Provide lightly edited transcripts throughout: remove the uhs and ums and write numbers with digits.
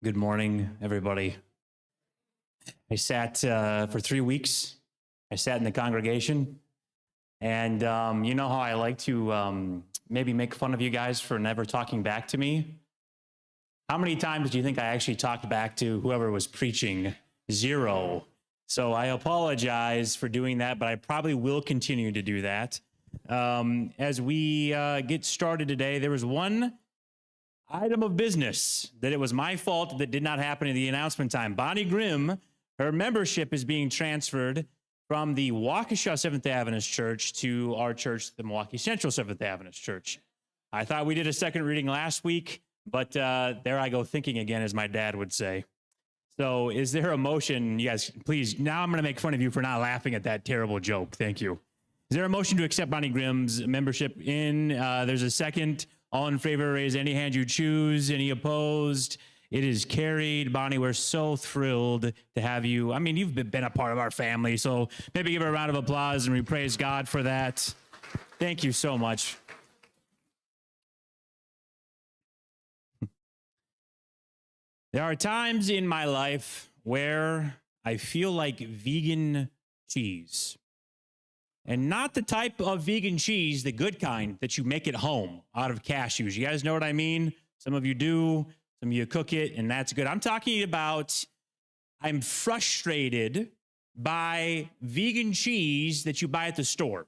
Good morning, everybody. I sat for 3 weeks. I sat in the congregation, and you know how I like to maybe make fun of you guys for never talking back to me? How many times do you think I actually talked back to whoever was preaching? 0. So I apologize for doing that, but I probably will continue to do that. As we get started today, there was one item of business that it was my fault that did not happen in the announcement time. Bonnie Grimm, her membership is being transferred from the Waukesha Seventh Adventist Church to our church, the Milwaukee Central Seventh Adventist Church. I thought we did a second reading last week, but there I go thinking again, as my dad would say. So is there a motion? You guys, please, now I'm going to make fun of you for not laughing at that terrible joke. Thank you. Is there a motion to accept Bonnie Grimm's membership in? There's a second. All in favor, raise any hand you choose. Any opposed? It is carried. Bonnie, we're so thrilled to have you. I mean, you've been a part of our family, so maybe give her a round of applause, and we praise God for that. Thank you so much. There are times in my life where I feel like vegan cheese. And not the type of vegan cheese, the good kind that you make at home out of cashews. You guys know what I mean? Some of you do, some of you cook it, and that's good. I'm talking about, I'm frustrated by vegan cheese that you buy at the store.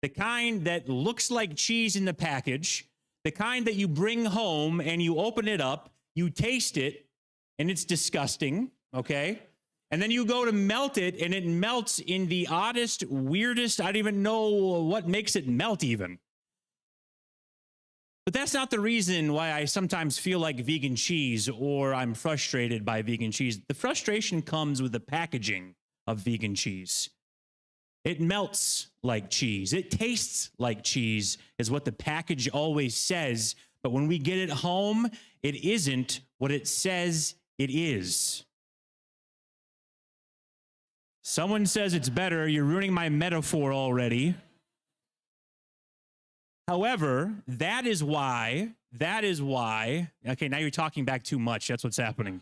The kind that looks like cheese in the package, the kind that you bring home and you open it up, you taste it, and it's disgusting, okay? And then you go to melt it, and it melts in the oddest, weirdest, I don't even know what makes it melt even. But that's not the reason why I sometimes feel like vegan cheese or I'm frustrated by vegan cheese. The frustration comes with the packaging of vegan cheese. It melts like cheese. It tastes like cheese is what the package always says. But when we get it home, it isn't what it says it is. Someone says it's better. You're ruining my metaphor already. However, that is why, okay, now you're talking back too much. That's what's happening.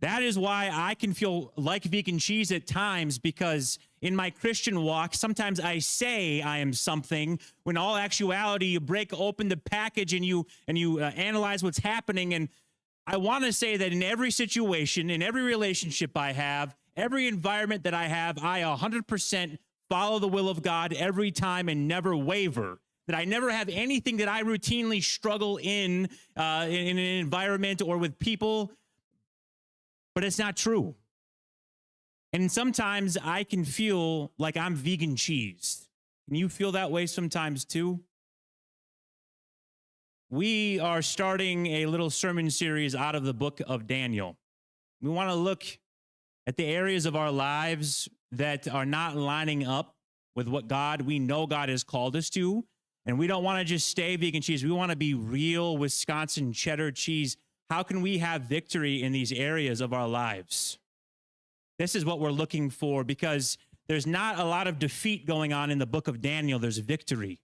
That is why I can feel like vegan cheese at times, because in my Christian walk, sometimes I say I am something, when in all actuality, you break open the package and you analyze what's happening. And I want to say that in every situation, in every relationship I have, every environment that I have, I 100% follow the will of God every time and never waver. That I never have anything that I routinely struggle in an environment or with people, but it's not true. And sometimes I can feel like I'm vegan cheese. Can you feel that way sometimes too? We are starting a little sermon series out of the book of Daniel. We want to look at the areas of our lives that are not lining up with what we know God has called us to. And we don't want to just stay vegan cheese. We want to be real Wisconsin cheddar cheese. How can we have victory in these areas of our lives? This is what we're looking for, because there's not a lot of defeat going on in the book of Daniel. There's victory.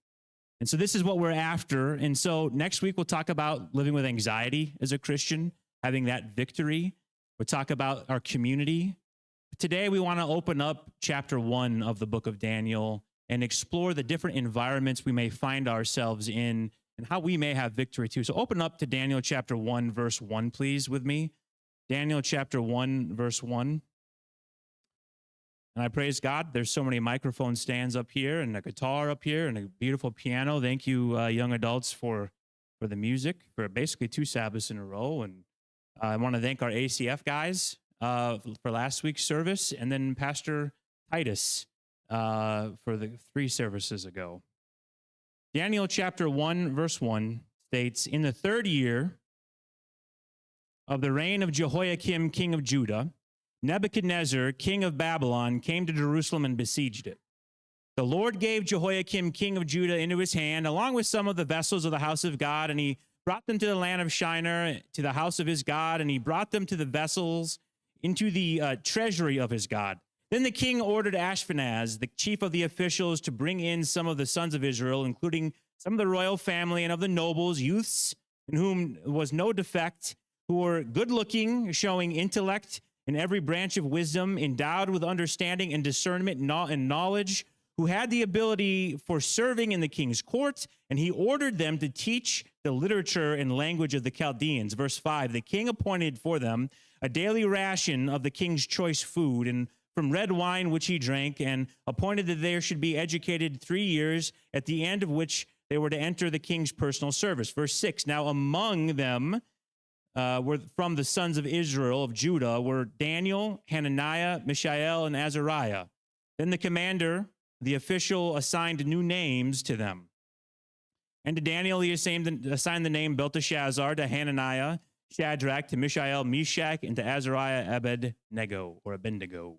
And so this is what we're after. And so next week, we'll talk about living with anxiety as a Christian, having that victory. We'll talk about our community. Today, we want to open up chapter 1 of the book of Daniel and explore the different environments we may find ourselves in and how we may have victory too. So open up to Daniel chapter 1, verse 1, please, with me. Daniel chapter 1, verse 1. And I praise God. There's so many microphone stands up here and a guitar up here and a beautiful piano. Thank you, young adults, for the music for basically 2 Sabbaths in a row. And I want to thank our ACF guys for last week's service, and then Pastor Titus for the 3 services ago. Daniel chapter 1, verse 1 states, "In the 3rd year of the reign of Jehoiakim, king of Judah, Nebuchadnezzar, king of Babylon, came to Jerusalem and besieged it. The Lord gave Jehoiakim, king of Judah, into his hand, along with some of the vessels of the house of God, and he brought them to the land of Shinar, to the house of his God, and he brought them to the vessels into the treasury of his God. Then the king ordered Ashpenaz, the chief of the officials, to bring in some of the sons of Israel, including some of the royal family and of the nobles, youths in whom was no defect, who were good-looking, showing intellect in every branch of wisdom, endowed with understanding and discernment and knowledge, who had the ability for serving in the king's court, and he ordered them to teach the literature and language of the Chaldeans. Verse 5, the king appointed for them a daily ration of the king's choice food, and from red wine which he drank, and appointed that they should be educated 3 years, at the end of which they were to enter the king's personal service. Verse 6, now among them were from the sons of Israel, of Judah, were Daniel, Hananiah, Mishael, and Azariah. Then the commander, the official, assigned new names to them. And to Daniel he assigned the name Belteshazzar, to Hananiah, Shadrach, to Mishael, Meshach, and to Azariah, Abednego.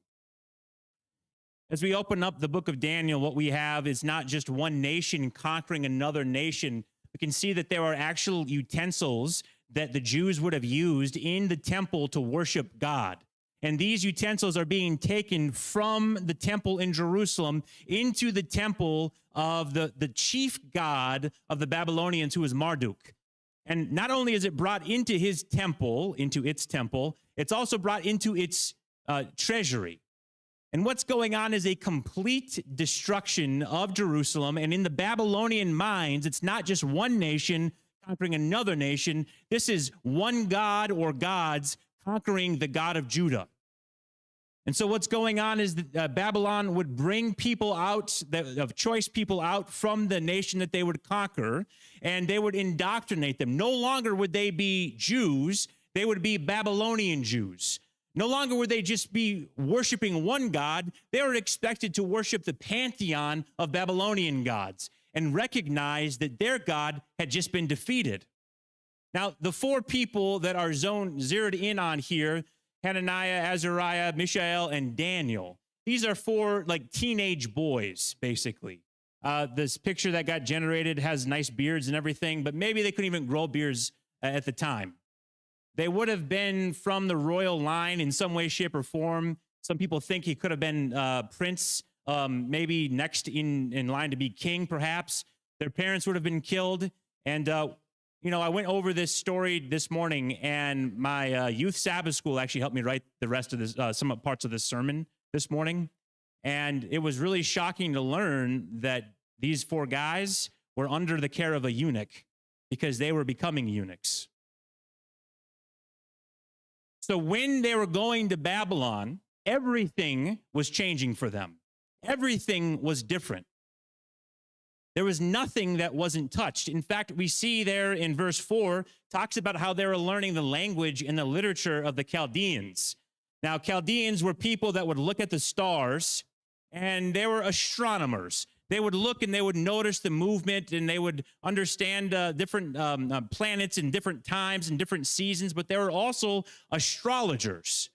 As we open up the book of Daniel, what we have is not just one nation conquering another nation. We can see that there are actual utensils that the Jews would have used in the temple to worship God. And these utensils are being taken from the temple in Jerusalem into the temple of the chief god of the Babylonians, who is Marduk. And not only is it brought into its temple, it's also brought into its treasury. And what's going on is a complete destruction of Jerusalem. And in the Babylonian minds, it's not just one nation conquering another nation. This is one god or gods conquering the God of Judah. And so what's going on is that Babylon would bring people out, of choice people out from the nation that they would conquer, and they would indoctrinate them. No longer would they be Jews, they would be Babylonian Jews. No longer would they just be worshiping one God, they were expected to worship the pantheon of Babylonian gods and recognize that their God had just been defeated. Now, the four people that are zeroed in on here, Hananiah, Azariah, Mishael, and Daniel, these are four like teenage boys, basically. This picture that got generated has nice beards and everything, but maybe they couldn't even grow beards at the time. They would have been from the royal line in some way, shape, or form. Some people think he could have been prince, maybe next in line to be king, perhaps. Their parents would have been killed. And, I went over this story this morning, and my youth Sabbath school actually helped me write the rest of this, some parts of this sermon this morning. And it was really shocking to learn that these four guys were under the care of a eunuch because they were becoming eunuchs. So when they were going to Babylon, everything was changing for them. Everything was different. There was nothing that wasn't touched. In fact, we see there in verse 4, talks about how they were learning the language and the literature of the Chaldeans. Now, Chaldeans were people that would look at the stars, and they were astronomers. They would look and they would notice the movement, and they would understand different planets in different times and different seasons, but they were also astrologers.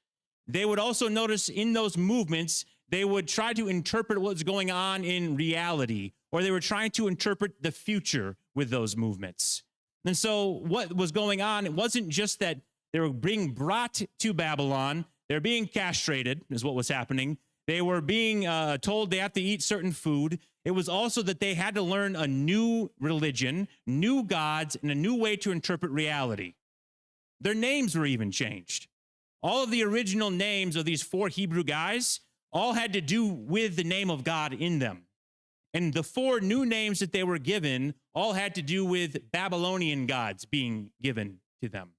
They would also notice in those movements, they would try to interpret what's going on in reality, or they were trying to interpret the future with those movements. And so what was going on, it wasn't just that they were being brought to Babylon, they're being castrated, is what was happening. They were being told they have to eat certain food. It was also that they had to learn a new religion, new gods, and a new way to interpret reality. Their names were even changed. All of the original names of these four Hebrew guys all had to do with the name of God in them. And the four new names that they were given all had to do with Babylonian gods being given to them.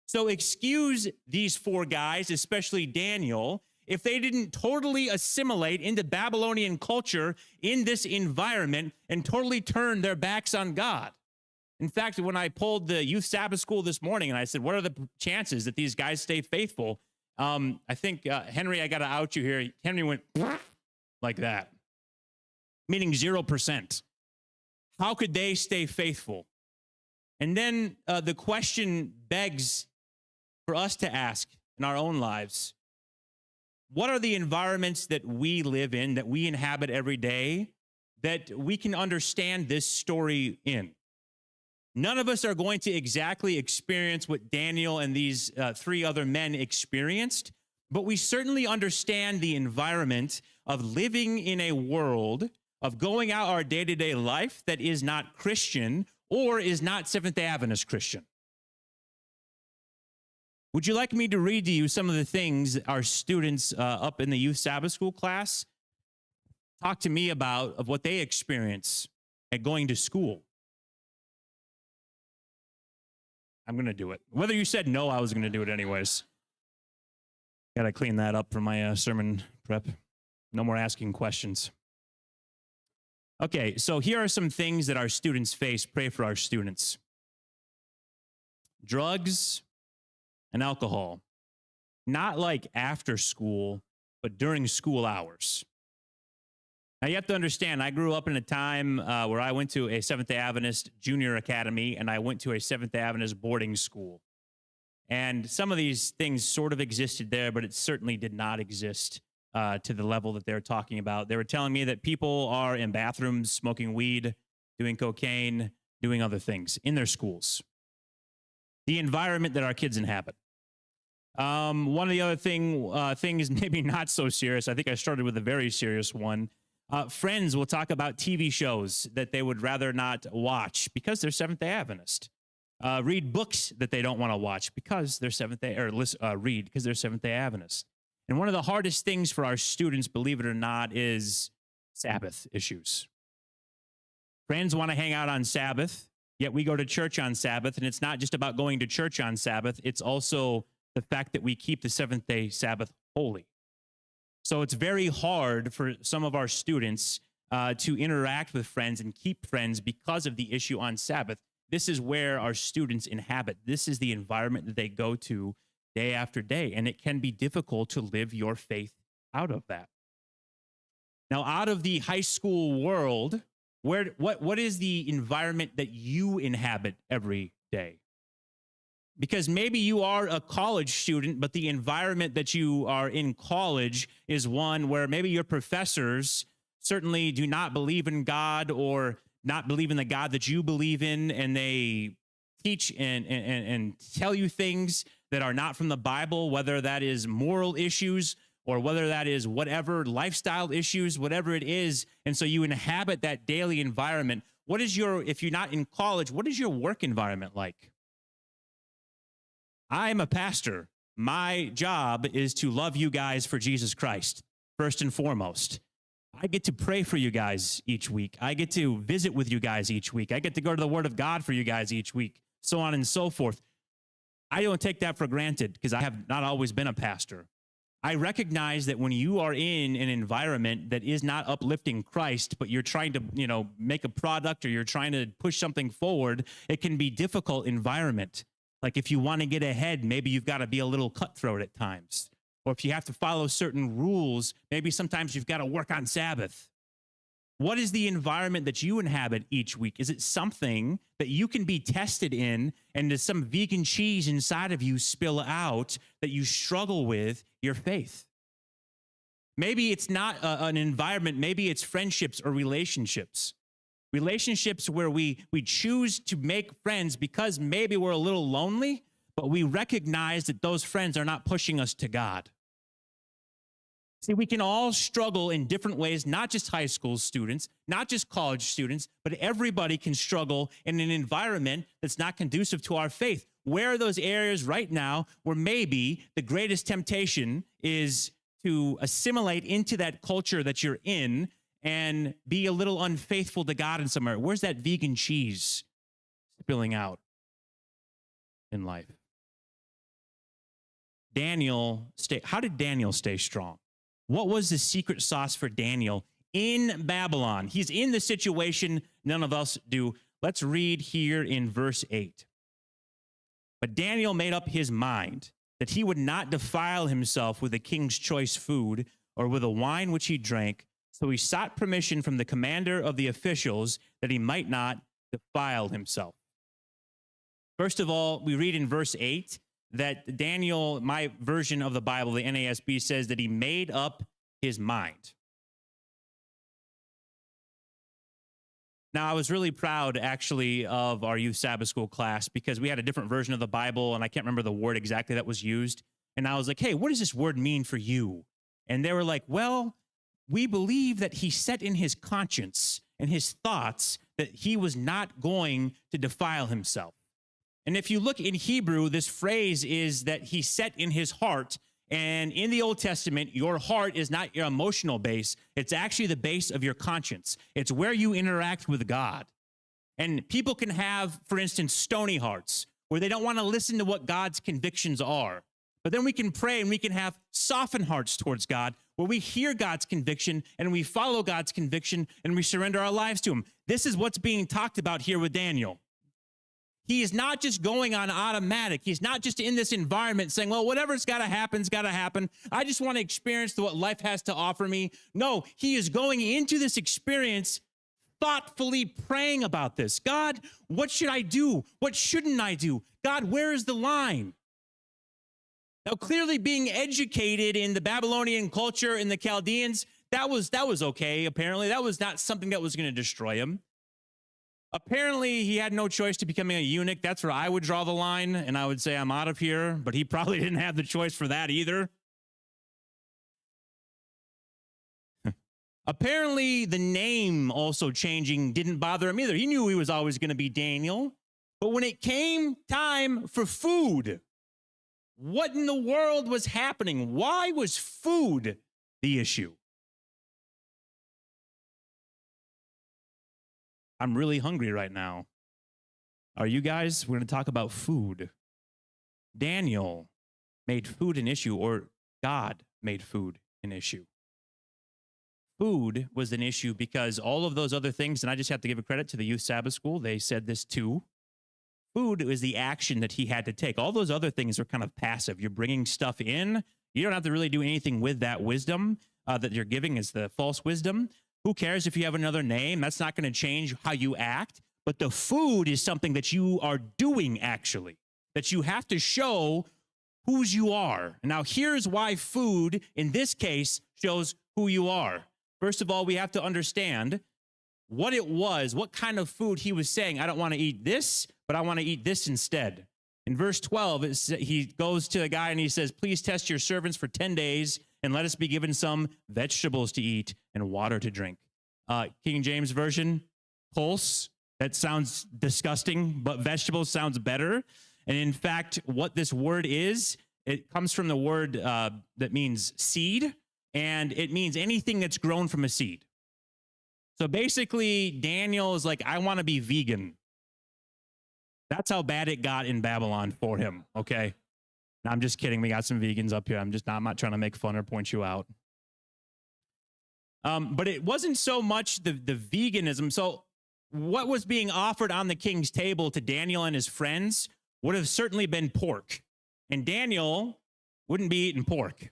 So excuse these four guys, especially Daniel, if they didn't totally assimilate into Babylonian culture in this environment and totally turn their backs on God. In fact, when I polled the youth Sabbath school this morning and I said, what are the chances that these guys stay faithful? I think, Henry, I got to out you here. Henry went like that, meaning 0%. How could they stay faithful? And then the question begs for us to ask in our own lives, what are the environments that we live in, that we inhabit every day, that we can understand this story in? None of us are going to exactly experience what Daniel and these three other men experienced, but we certainly understand the environment of living in a world of going out our day-to-day life that is not Christian, or is not Seventh-day Adventist Christian. Would you like me to read to you some of the things our students up in the youth Sabbath school class talk to me about of what they experience at going to school? I'm going to do it. Whether you said no, I was going to do it anyways. Got to clean that up for my sermon prep. No more asking questions. Okay, so here are some things that our students face. Pray for our students. Drugs and alcohol. Not like after school, but during school hours. Now, you have to understand, I grew up in a time where I went to a Seventh-day Adventist junior academy, and I went to a Seventh-day Adventist boarding school. And some of these things sort of existed there, but it certainly did not exist to the level that they're talking about. They were telling me that people are in bathrooms smoking weed, doing cocaine, doing other things in their schools. The environment that our kids inhabit. One of the other things maybe not so serious. I think I started with a very serious one. Friends will talk about TV shows that they would rather not watch because they're Seventh-day Adventist. Read books that they don't want to watch because they're Seventh-day, or read because they're Seventh-day Adventist. And one of the hardest things for our students, believe it or not, is Sabbath issues. Friends want to hang out on Sabbath, yet we go to church on Sabbath, and it's not just about going to church on Sabbath, it's also the fact that we keep the seventh-day Sabbath holy. So it's very hard for some of our students to interact with friends and keep friends because of the issue on Sabbath. This is where our students inhabit. This is the environment that they go to day after day, and it can be difficult to live your faith out of that. Now, out of the high school world, what is the environment that you inhabit every day? Because maybe you are a college student, but the environment that you are in college is one where maybe your professors certainly do not believe in God or not believe in the God that you believe in, and they teach and tell you things that are not from the Bible, whether that is moral issues or whether that is whatever, lifestyle issues, whatever it is. And so you inhabit that daily environment. What is if you're not in college, what is your work environment like? I'm a pastor. My job is to love you guys for Jesus Christ, first and foremost. I get to pray for you guys each week. I get to visit with you guys each week. I get to go to the Word of God for you guys each week, so on and so forth. I don't take that for granted because I have not always been a pastor. I recognize that when you are in an environment that is not uplifting Christ, but you're trying to, make a product or you're trying to push something forward, it can be a difficult environment. Like if you want to get ahead, maybe you've got to be a little cutthroat at times. Or if you have to follow certain rules, maybe sometimes you've got to work on Sabbath. What is the environment that you inhabit each week? Is it something that you can be tested in, and does some vegan cheese inside of you spill out that you struggle with your faith? Maybe it's not an environment. Maybe it's friendships or relationships. Relationships where we choose to make friends because maybe we're a little lonely, but we recognize that those friends are not pushing us to God. See, we can all struggle in different ways, not just high school students, not just college students, but everybody can struggle in an environment that's not conducive to our faith. Where are those areas right now where maybe the greatest temptation is to assimilate into that culture that you're in and be a little unfaithful to God in some area? Where's that vegan cheese spilling out in life? How did Daniel stay strong? What was the secret sauce for Daniel in Babylon? He's in the situation none of us do. Let's read here in verse 8. But Daniel made up his mind that he would not defile himself with the king's choice food or with the wine which he drank. So he sought permission from the commander of the officials that he might not defile himself. First of all, we read in verse 8 that Daniel, my version of the Bible, the NASB, says that he made up his mind. Now, I was really proud, actually, of our youth Sabbath school class because we had a different version of the Bible, and I can't remember the word exactly that was used. And I was like, hey, what does this word mean for you? And they were like, well, we believe that he set in his conscience and his thoughts that he was not going to defile himself. And if you look in Hebrew, this phrase is that he set in his heart. And in the Old Testament, your heart is not your emotional base. It's actually the base of your conscience. It's where you interact with God. And people can have, for instance, stony hearts, where they don't want to listen to what God's convictions are. But then we can pray and we can have softened hearts towards God, where we hear God's conviction and we follow God's conviction and we surrender our lives to him. This is what's being talked about here with Daniel. He is not just going on automatic. He's not just in this environment saying, well, whatever's got to happen, got to happen. I just want to experience what life has to offer me. No, he is going into this experience thoughtfully praying about this. God, what should I do? What shouldn't I do? God, where is the line? Now, clearly being educated in the Babylonian culture, in the Chaldeans, that was okay, apparently. That was not something that was going to destroy him. Apparently, he had no choice to becoming a eunuch. That's where I would draw the line, and I would say I'm out of here. But he probably didn't have the choice for that either. Apparently, the name also changing didn't bother him either. He knew he was always going to be Daniel. But when it came time for food, what in the world was happening? Why was food the issue? I'm really hungry right now. Are you guys? We're going to talk about food. Daniel made food an issue, or God made food an issue. Food was an issue because all of those other things, and I just have to give a credit to the youth Sabbath school, they said this too. Food was the action that he had to take. All those other things are kind of passive. You're bringing stuff in. You don't have to really do anything with that wisdom that you're giving is the false wisdom. Who cares if you have another name? That's not going to change how you act. But the food is something that you are doing, actually, that you have to show whose you are. Now, here's why food, in this case, shows who you are. First of all, we have to understand what it was, what kind of food he was saying. I don't want to eat this, but I want to eat this instead. In verse 12, he goes to the guy and he says, please test your servants for 10 days and let us be given some vegetables to eat and water to drink. King James Version, pulse. That sounds disgusting, but vegetables sounds better. And in fact, what this word is, it comes from the word that means seed, and it means anything that's grown from a seed. So basically, Daniel is like, I want to be vegan. That's how bad it got in Babylon for him, okay? No, I'm just kidding. We got some vegans up here. I'm not trying to make fun or point you out. But it wasn't so much the veganism. So what was being offered on the king's table to Daniel and his friends would have certainly been pork. And Daniel wouldn't be eating pork.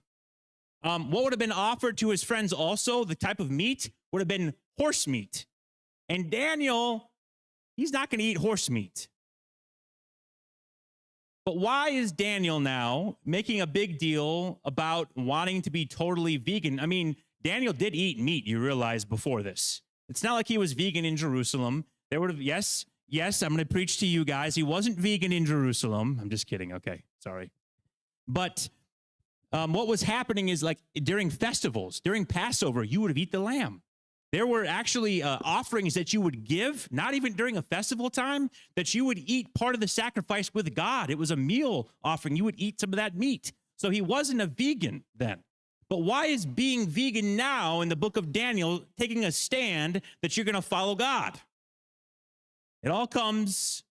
What would have been offered to his friends also, the type of meat, would have been horse meat. And Daniel, he's not going to eat horse meat. But why is Daniel now making a big deal about wanting to be totally vegan? I mean, Daniel did eat meat, you realize, before this. It's not like he was vegan in Jerusalem. There would have, yes, I'm going to preach to you guys. He wasn't vegan in Jerusalem. I'm just kidding. Okay, sorry. But what was happening is, like, during festivals, during Passover, you would have eaten the lamb. There were actually offerings that you would give, not even during a festival time, that you would eat part of the sacrifice with God. It was a meal offering. You would eat some of that meat. So he wasn't a vegan then. But why is being vegan now in the book of Daniel taking a stand that you're going to follow God? It all comes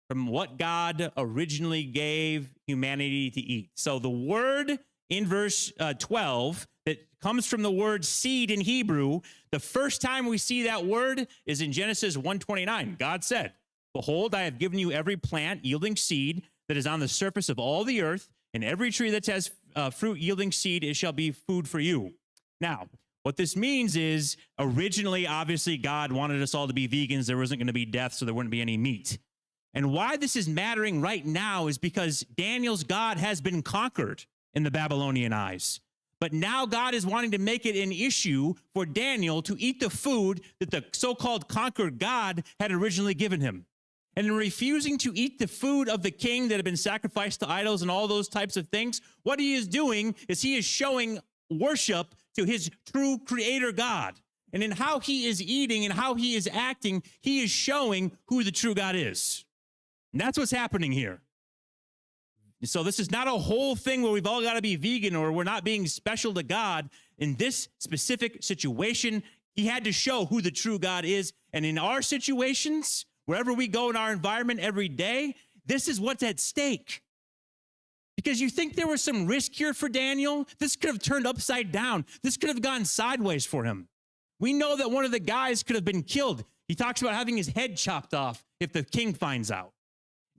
from what God originally gave humanity to eat. So the word in verse 12 that comes from the word seed in Hebrew, the first time we see that word is in Genesis 1:29. God said, behold, I have given you every plant yielding seed that is on the surface of all the earth, and every tree that has fruit yielding seed, it shall be food for you. Now, what this means is, originally, obviously, God wanted us all to be vegans. There wasn't going to be death, so there wouldn't be any meat. And why this is mattering right now is because Daniel's God has been conquered in the Babylonian eyes. But now God is wanting to make it an issue for Daniel to eat the food that the so-called conquered God had originally given him. And in refusing to eat the food of the king that had been sacrificed to idols and all those types of things, what he is doing is he is showing worship to his true creator God. And in how he is eating and how he is acting, he is showing who the true God is. And that's what's happening here. So this is not a whole thing where we've all got to be vegan or we're not being special to God. In this specific situation, he had to show who the true God is. And in our situations, wherever we go in our environment every day, this is what's at stake. Because you think there was some risk here for Daniel? This could have turned upside down. This could have gone sideways for him. We know that one of the guys could have been killed. He talks about having his head chopped off if the king finds out.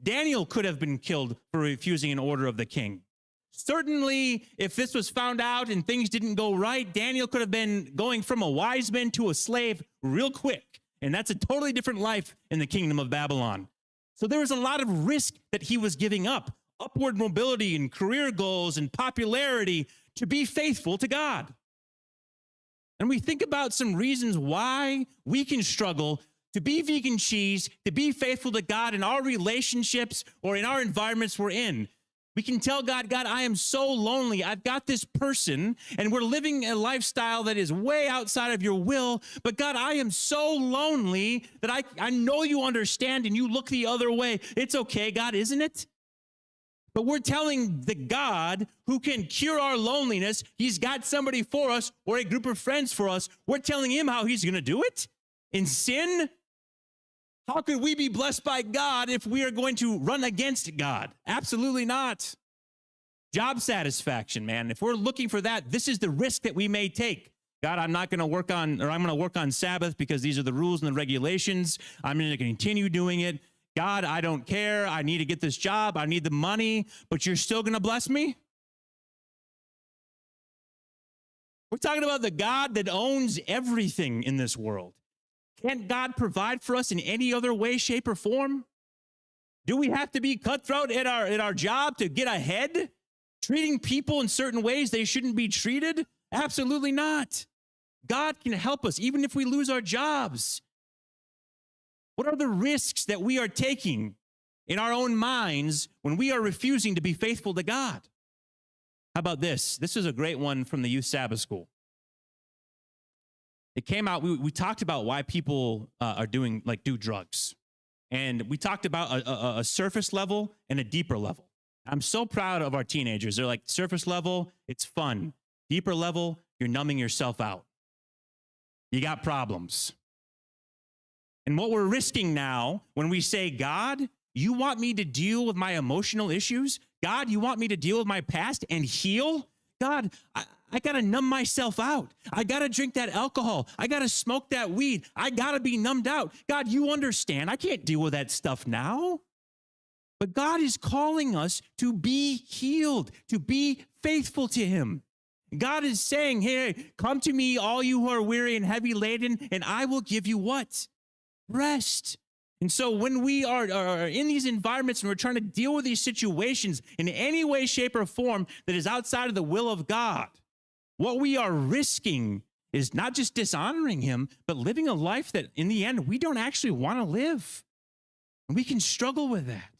Daniel could have been killed for refusing an order of the king. Certainly, if this was found out and things didn't go right, Daniel could have been going from a wise man to a slave real quick. And that's a totally different life in the kingdom of Babylon. So there was a lot of risk that he was giving up, upward mobility and career goals and popularity to be faithful to God. And we think about some reasons why we can struggle to be vegan cheese, to be faithful to God in our relationships or in our environments we're in. We can tell God, God, I am so lonely. I've got this person and we're living a lifestyle that is way outside of your will. But God, I am so lonely that I know you understand and you look the other way. It's okay, God, isn't it? But we're telling the God who can cure our loneliness, he's got somebody for us or a group of friends for us. We're telling him how he's going to do it in sin. How could we be blessed by God if we are going to run against God? Absolutely not. Job satisfaction, man. If we're looking for that, this is the risk that we may take. God, I'm not going to work on, or I'm going to work on Sabbath because these are the rules and the regulations. I'm going to continue doing it. God, I don't care. I need to get this job. I need the money, but you're still going to bless me? We're talking about the God that owns everything in this world. Can't God provide for us in any other way, shape, or form? Do we have to be cutthroat at our job to get ahead? Treating people in certain ways they shouldn't be treated? Absolutely not. God can help us even if we lose our jobs. What are the risks that we are taking in our own minds when we are refusing to be faithful to God? How about this? This is a great one from the Youth Sabbath School. It came out, we talked about why people do drugs. And we talked about a surface level and a deeper level. I'm so proud of our teenagers. They're like, surface level, it's fun. Deeper level, you're numbing yourself out. You got problems. And what we're risking now when we say, God, you want me to deal with my emotional issues? God, you want me to deal with my past and heal? God, I got to numb myself out. I got to drink that alcohol. I got to smoke that weed. I got to be numbed out. God, you understand. I can't deal with that stuff now. But God is calling us to be healed, to be faithful to him. God is saying, hey, come to me, all you who are weary and heavy laden, and I will give you what? Rest. And so when we are in these environments and we're trying to deal with these situations in any way, shape, or form that is outside of the will of God, what we are risking is not just dishonoring him, but living a life that in the end, we don't actually want to live. And we can struggle with that.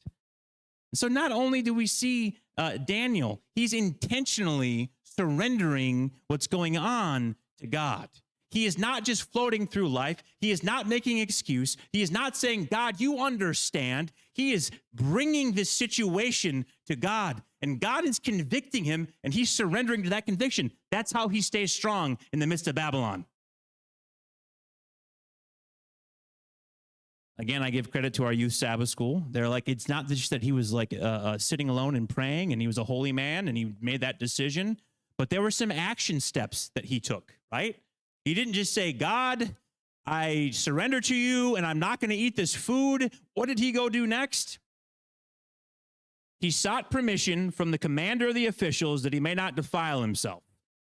So not only do we see Daniel, he's intentionally surrendering what's going on to God. He is not just floating through life. He is not making excuse. He is not saying, God, you understand. He is bringing this situation to God, and God is convicting him, and he's surrendering to that conviction. That's how he stays strong in the midst of Babylon. Again, I give credit to our youth Sabbath school. They're like, it's not just that he was like sitting alone and praying, and he was a holy man, and he made that decision, but there were some action steps that he took, right? He didn't just say, God, I surrender to you and I'm not going to eat this food. What did he go do next? He sought permission from the commander of the officials that he may not defile himself.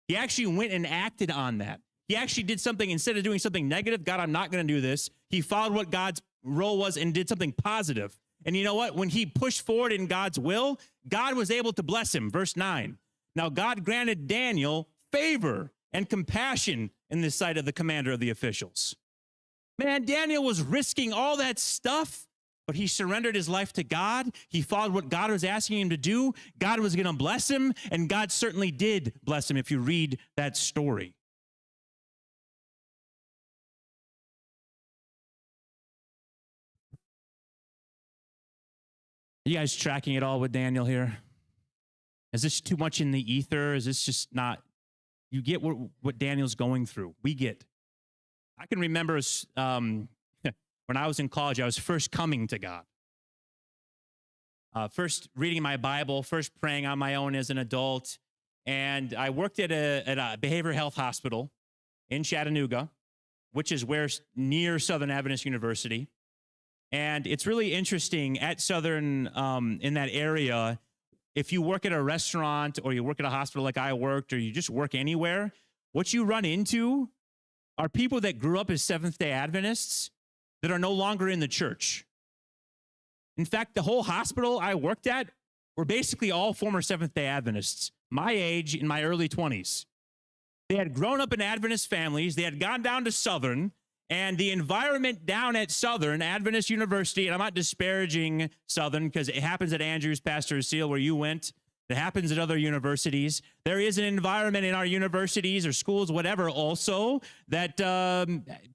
He actually went and acted on that. He actually did something, instead of doing something negative, God, I'm not going to do this. He followed what God's role was and did something positive. And you know what? When he pushed forward in God's will, God was able to bless him. Verse 9. Now God granted Daniel favor and compassion in the sight of the commander of the officials. Man, Daniel was risking all that stuff, but he surrendered his life to God. He followed what God was asking him to do. God was going to bless him, and God certainly did bless him if you read that story. You guys tracking it all with Daniel here? Is this too much in the ether? Is this just not, you get what Daniel's going through? We get. I can remember when I was in college, I was first coming to God. First reading my Bible, first praying on my own as an adult. And I worked at a behavioral health hospital in Chattanooga, which is near Southern Adventist University. And it's really interesting at Southern, in that area, if you work at a restaurant or you work at a hospital like I worked, or you just work anywhere, what you run into are people that grew up as Seventh-day Adventists that are no longer in the church. In fact, the whole hospital I worked at were basically all former Seventh-day Adventists, my age, in my early 20s. They had grown up in Adventist families. They had gone down to Southern, and the environment down at Southern Adventist University, and I'm not disparaging Southern because it happens at Andrews, Pastor Seal, where you went. It happens at other universities. There is an environment in our universities or schools, whatever, also that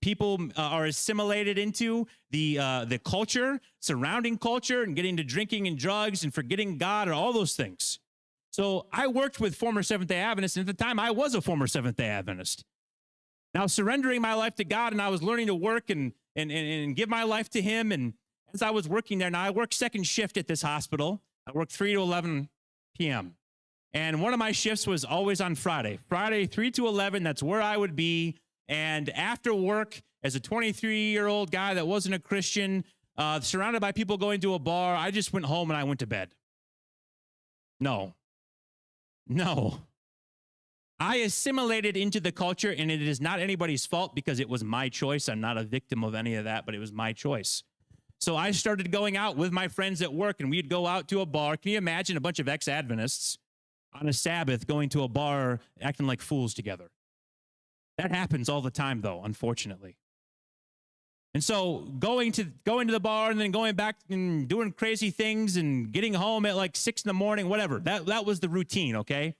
people are assimilated into the culture, surrounding culture, and getting to drinking and drugs and forgetting God and all those things. So I worked with former Seventh-day Adventists, and at the time I was a former Seventh-day Adventist. Now surrendering my life to God, and I was learning to work and give my life to Him. And as I was working there, now I work second shift at this hospital. I work 3 to 11 p.m. And one of my shifts was always on Friday. Friday, 3 to 11, that's where I would be. And after work, as a 23-year-old guy that wasn't a Christian, surrounded by people going to a bar, I just went home and I went to bed. No. I assimilated into the culture, and it is not anybody's fault because it was my choice. I'm not a victim of any of that, but it was my choice. So I started going out with my friends at work, and we'd go out to a bar. Can you imagine a bunch of ex-Adventists on a Sabbath going to a bar acting like fools together? That happens all the time, though, unfortunately. And so going to the bar and then going back and doing crazy things and getting home at like 6 in the morning, whatever. That was the routine, okay?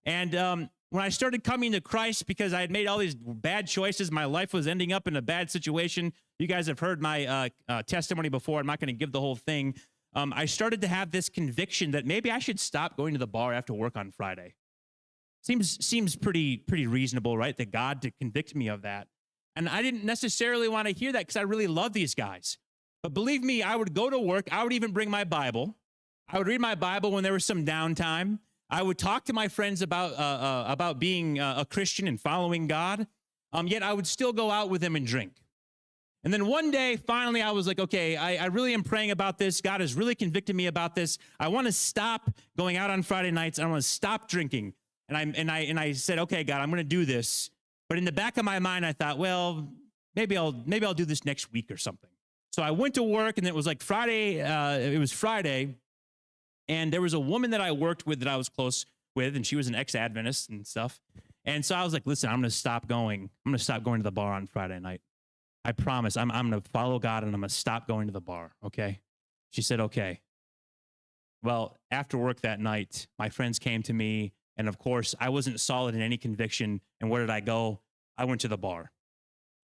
And when I started coming to Christ, because I had made all these bad choices, my life was ending up in a bad situation. You guys have heard my testimony before. I'm not going to give the whole thing. I started to have this conviction that maybe I should stop going to the bar after work on Friday. Seems pretty reasonable, right? That God to convict me of that. And I didn't necessarily want to hear that because I really love these guys. But believe me, I would go to work. I would even bring my Bible. I would read my Bible when there was some downtime. I would talk to my friends about being a Christian and following God. Yet I would still go out with them and drink. And then one day, finally, I was like, okay, I really am praying about this. God has really convicted me about this. I want to stop going out on Friday nights. I want to stop drinking. And I said, okay, God, I'm going to do this. But in the back of my mind, I thought, well, maybe I'll do this next week or something. So I went to work, and it was like Friday. It was Friday. And there was a woman that I worked with that I was close with, and she was an ex-Adventist and stuff. And so I was like, listen, I'm going to stop going. I'm going to stop going to the bar on Friday night. I promise I'm going to follow God, and I'm going to stop going to the bar, okay? She said, okay. Well, after work that night, my friends came to me, and of course, I wasn't solid in any conviction. And where did I go? I went to the bar.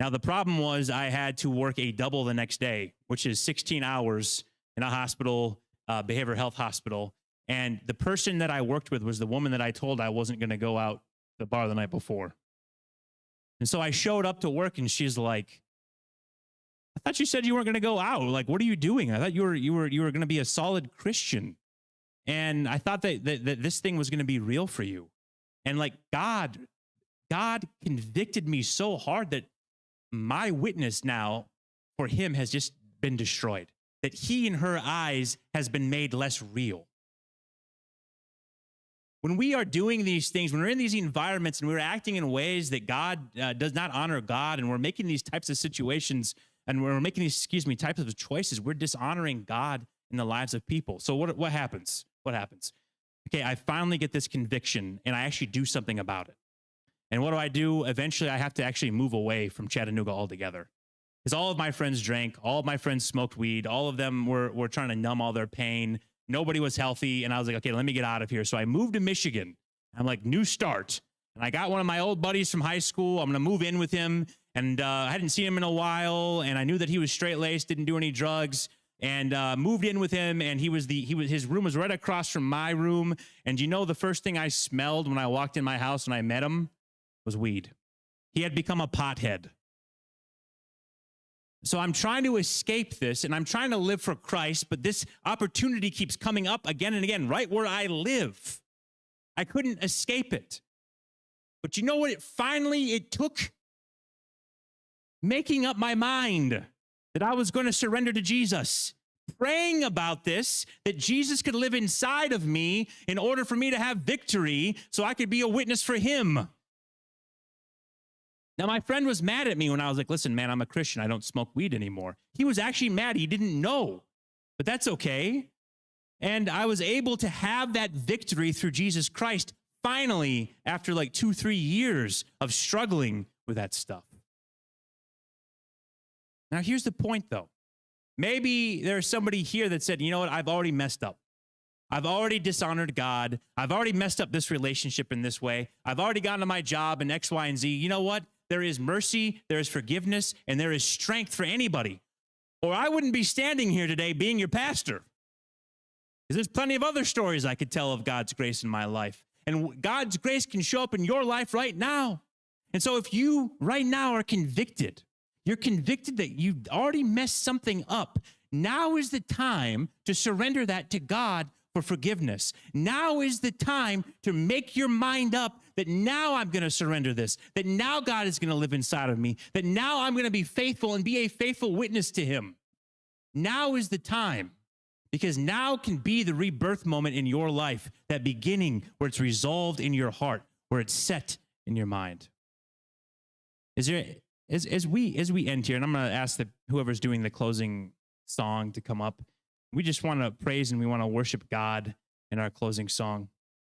Now, the problem was I had to work a double the next day, which is 16 hours in a hospital, behavioral health hospital. And the person that I worked with was the woman that I told I wasn't going to go out to the bar the night before. And so I showed up to work, and she's like, I thought you said you weren't going to go out. Like, what are you doing? I thought you were going to be a solid Christian. And I thought that this thing was going to be real for you. And like God convicted me so hard that my witness now for Him has just been destroyed. That He in her eyes has been made less real. When we are doing these things, when we're in these environments and we're acting in ways that God does not honor God, and we're making these types of situations, and we're making these, types of choices, we're dishonoring God in the lives of people. So what happens? What happens? Okay, I finally get this conviction, and I actually do something about it. And what do? Eventually, I have to actually move away from Chattanooga altogether. Because all of my friends drank, all of my friends smoked weed, all of them were trying to numb all their pain. Nobody was healthy, and I was like, okay, let me get out of here. So I moved to Michigan. I'm like, new start. And I got one of my old buddies from high school. I'm going to move in with him. And I hadn't seen him in a while, and I knew that he was straight-laced, didn't do any drugs. and moved in with him. And his room was right across from my room. And you know, the first thing I smelled when I walked in my house and I met him was weed. He had become a pothead. So I'm trying to escape this, and I'm trying to live for Christ, but this opportunity keeps coming up again and again, right where I live. I couldn't escape it. But you know what? It took making up my mind that I was going to surrender to Jesus, praying about this, that Jesus could live inside of me in order for me to have victory so I could be a witness for him. Now, my friend was mad at me when I was like, listen, man, I'm a Christian. I don't smoke weed anymore. He was actually mad. He didn't know, but that's okay. And I was able to have that victory through Jesus Christ finally after like 2-3 years of struggling with that stuff. Now, here's the point, though. Maybe there's somebody here that said, you know what, I've already messed up. I've already dishonored God. I've already messed up this relationship in this way. I've already gone to my job in X, Y, and Z. You know what? There is mercy, there is forgiveness, and there is strength for anybody. Or I wouldn't be standing here today being your pastor. Because there's plenty of other stories I could tell of God's grace in my life. And God's grace can show up in your life right now. And so if you right now are convicted, you're convicted that you've already messed something up, now is the time to surrender that to God for forgiveness. Now is the time to make your mind up that now I'm going to surrender this, that now God is going to live inside of me, that now I'm going to be faithful and be a faithful witness to him. Now is the time, because now can be the rebirth moment in your life, that beginning where it's resolved in your heart, where it's set in your mind. As we end here, and I'm going to ask whoever's doing the closing song to come up. We just want to praise and we want to worship God in our closing song.